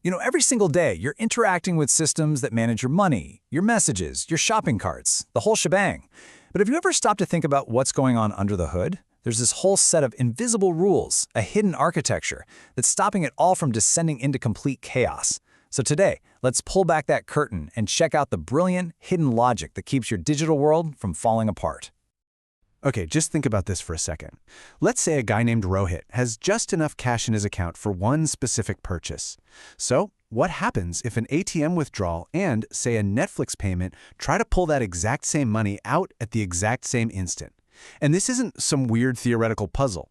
Every single day, you're interacting with systems that manage your money, your messages, your shopping carts, the whole shebang. But have you ever stopped to think about what's going on under the hood? There's this whole set of invisible rules, a hidden architecture, that's stopping it all from descending into complete chaos. So today, let's pull back that curtain and check out the brilliant, hidden logic that keeps your digital world from falling apart. Okay, just think about this for a second. Let's say a guy named Rohit has just enough cash in his account for one specific purchase. So, what happens if an ATM withdrawal and, say, a Netflix payment try to pull that exact same money out at the exact same instant? And this isn't some weird theoretical puzzle,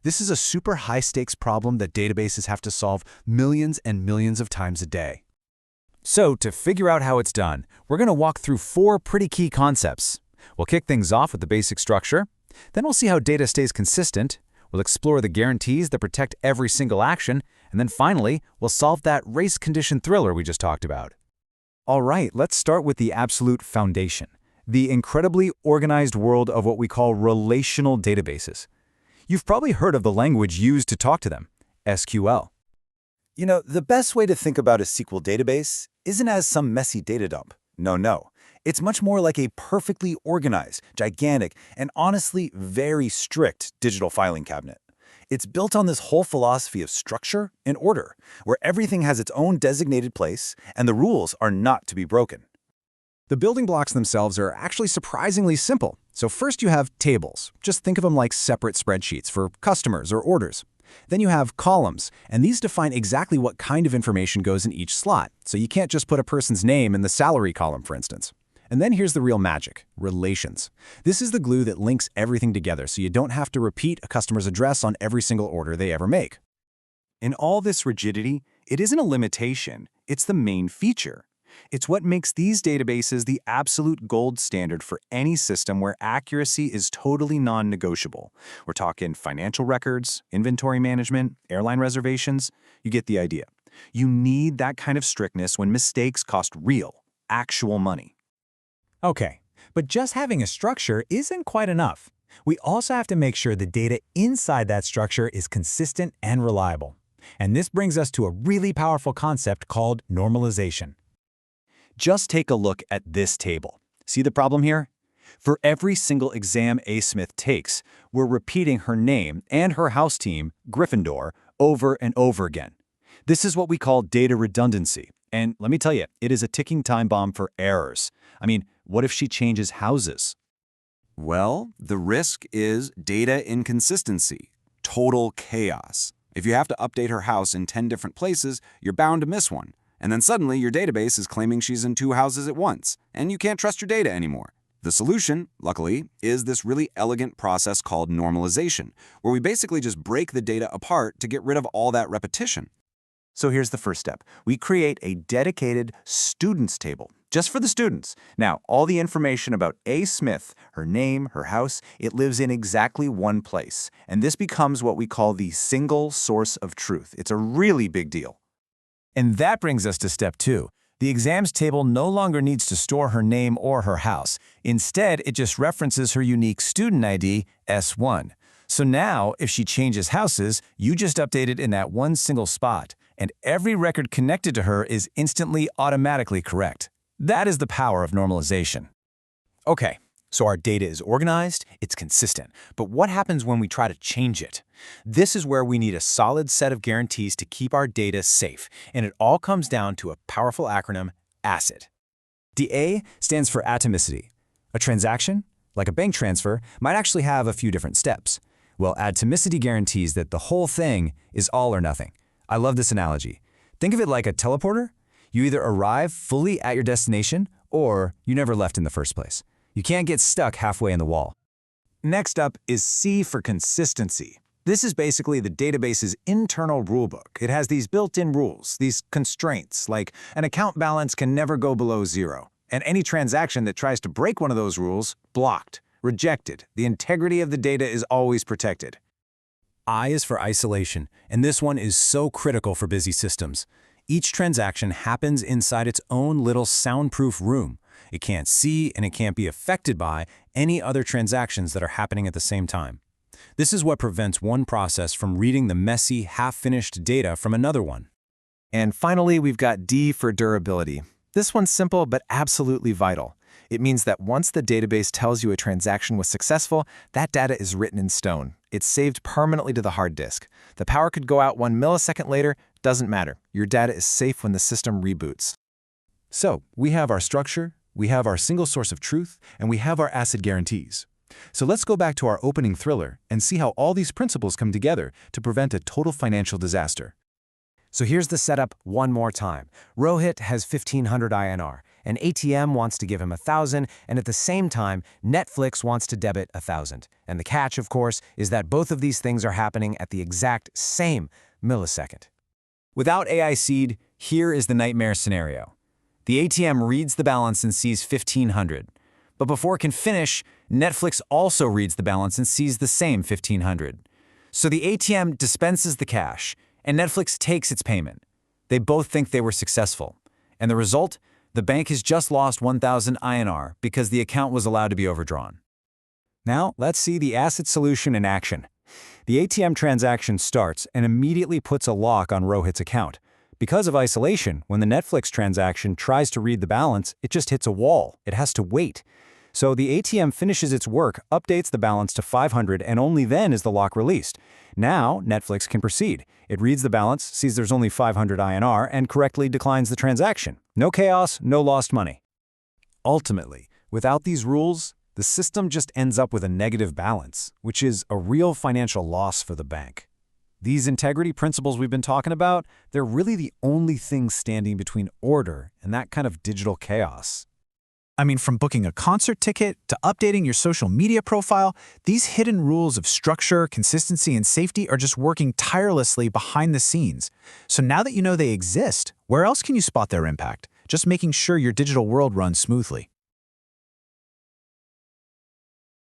This is a super high-stakes problem that databases have to solve millions and millions of times a day. So, to figure out how it's done, we're going to walk through 4 pretty key concepts. We'll kick things off with the basic structure, then we'll see how data stays consistent, we'll explore the guarantees that protect every single action, and then finally, we'll solve that race condition thriller we just talked about. All right, let's start with the absolute foundation, the incredibly organized world of what we call relational databases. You've probably heard of the language used to talk to them, SQL. The best way to think about a SQL database isn't as some messy data dump. No. It's much more like a perfectly organized, gigantic, and honestly very strict digital filing cabinet. It's built on this whole philosophy of structure and order, where everything has its own designated place and the rules are not to be broken. The building blocks themselves are actually surprisingly simple. So first you have tables. Just think of them like separate spreadsheets for customers or orders. Then you have columns, and these define exactly what kind of information goes in each slot. So you can't just put a person's name in the salary column, for instance. And then here's the real magic, relations. This is the glue that links everything together so you don't have to repeat a customer's address on every single order they ever make. In all this rigidity, it isn't a limitation, it's the main feature. It's what makes these databases the absolute gold standard for any system where accuracy is totally non-negotiable. We're talking financial records, inventory management, airline reservations. You get the idea. You need that kind of strictness when mistakes cost real, actual money. Okay, but just having a structure isn't quite enough. We also have to make sure the data inside that structure is consistent and reliable. And this brings us to a really powerful concept called normalization. Just take a look at this table. See the problem here? For every single exam A. Smith takes, we're repeating her name and her house team, Gryffindor, over and over again. This is what we call data redundancy. And let me tell you, it is a ticking time bomb for errors. What if she changes houses? Well, the risk is data inconsistency, total chaos. If you have to update her house in 10 different places, you're bound to miss one. And then suddenly your database is claiming she's in 2 houses at once, and you can't trust your data anymore. The solution, luckily, is this really elegant process called normalization, where we basically just break the data apart to get rid of all that repetition. So here's the first step. We create a dedicated students table, just for the students. Now, all the information about A. Smith, her name, her house, it lives in exactly one place. And this becomes what we call the single source of truth. It's a really big deal. And that brings us to step 2. The exams table no longer needs to store her name or her house. Instead, it just references her unique student ID, S1. So now, if she changes houses, you just update it in that one single spot, and every record connected to her is instantly automatically correct. That is the power of normalization. Okay, so our data is organized, it's consistent, but what happens when we try to change it? This is where we need a solid set of guarantees to keep our data safe, and it all comes down to a powerful acronym, ACID. The A stands for atomicity. A transaction, like a bank transfer, might actually have a few different steps. Well, atomicity guarantees that the whole thing is all or nothing. I love this analogy. Think of it like a teleporter. You either arrive fully at your destination, or you never left in the first place. You can't get stuck halfway in the wall. Next up is C for consistency. This is basically the database's internal rulebook. It has these built-in rules, these constraints, like an account balance can never go below 0. And any transaction that tries to break one of those rules, blocked, rejected. The integrity of the data is always protected. I is for isolation, and this one is so critical for busy systems. Each transaction happens inside its own little soundproof room. It can't see and it can't be affected by any other transactions that are happening at the same time. This is what prevents one process from reading the messy, half-finished data from another one. And finally, we've got D for durability. This one's simple but absolutely vital. It means that once the database tells you a transaction was successful, that data is written in stone. It's saved permanently to the hard disk. The power could go out 1 millisecond later, doesn't matter. Your data is safe when the system reboots. So, we have our structure, we have our single source of truth, and we have our ACID guarantees. So let's go back to our opening thriller and see how all these principles come together to prevent a total financial disaster. So here's the setup one more time. Rohit has 1,500 INR. An ATM wants to give him 1,000, and at the same time, Netflix wants to debit 1,000. And the catch, of course, is that both of these things are happening at the exact same millisecond. Without ACID, here is the nightmare scenario. The ATM reads the balance and sees 1,500. But before it can finish, Netflix also reads the balance and sees the same 1,500. So the ATM dispenses the cash, and Netflix takes its payment. They both think they were successful. And the result? The bank has just lost 1,000 INR because the account was allowed to be overdrawn. Now, let's see the ACID solution in action. The ATM transaction starts and immediately puts a lock on Rohit's account. Because of isolation, when the Netflix transaction tries to read the balance, it just hits a wall. It has to wait. So the ATM finishes its work, updates the balance to 500, and only then is the lock released. Now, Netflix can proceed. It reads the balance, sees there's only 500 INR, and correctly declines the transaction. No chaos, no lost money. Ultimately, without these rules, the system just ends up with a negative balance, which is a real financial loss for the bank. These integrity principles we've been talking about, they're really the only thing standing between order and that kind of digital chaos. I mean, from booking a concert ticket to updating your social media profile, these hidden rules of structure, consistency, and safety are just working tirelessly behind the scenes. So now that you know they exist, where else can you spot their impact? Just making sure your digital world runs smoothly.